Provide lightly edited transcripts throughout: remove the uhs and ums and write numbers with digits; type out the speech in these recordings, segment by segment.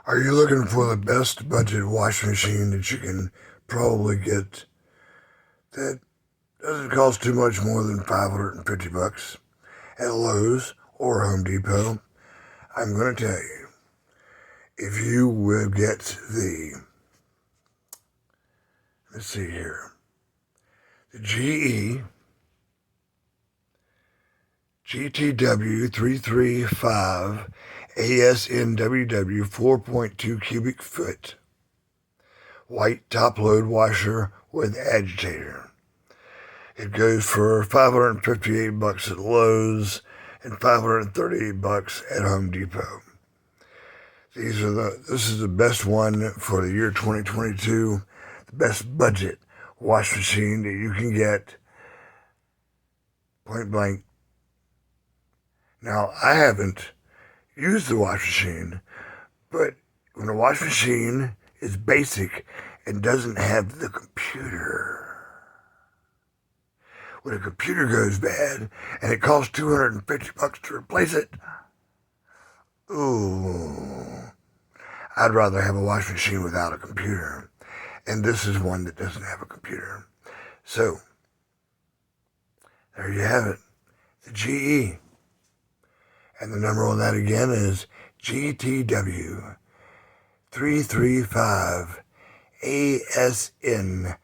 Are you looking for the best budget washing machine that you can probably get that doesn't cost too much more than $550 at Lowe's or Home Depot? I'm going to tell you, if you will get let's see here, the GTW 335 ASNWW 4.2 cubic foot white top load washer with agitator. It goes for $558 at Lowe's and $538 at Home Depot. This is the best one for the year 2022, the best budget wash machine that you can get, point blank. Now, I haven't used the wash machine, but when a wash machine is basic and doesn't have the computer, when a computer goes bad and it costs $250 to replace it, ooh, I'd rather have a wash machine without a computer. And this is one that doesn't have a computer. So, there you have it. The GE. And the number on that again is GTW 335 ASNWW.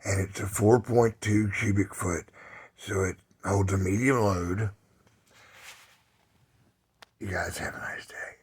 And it's a 4.2 cubic foot. So it holds a medium load. You guys have a nice day.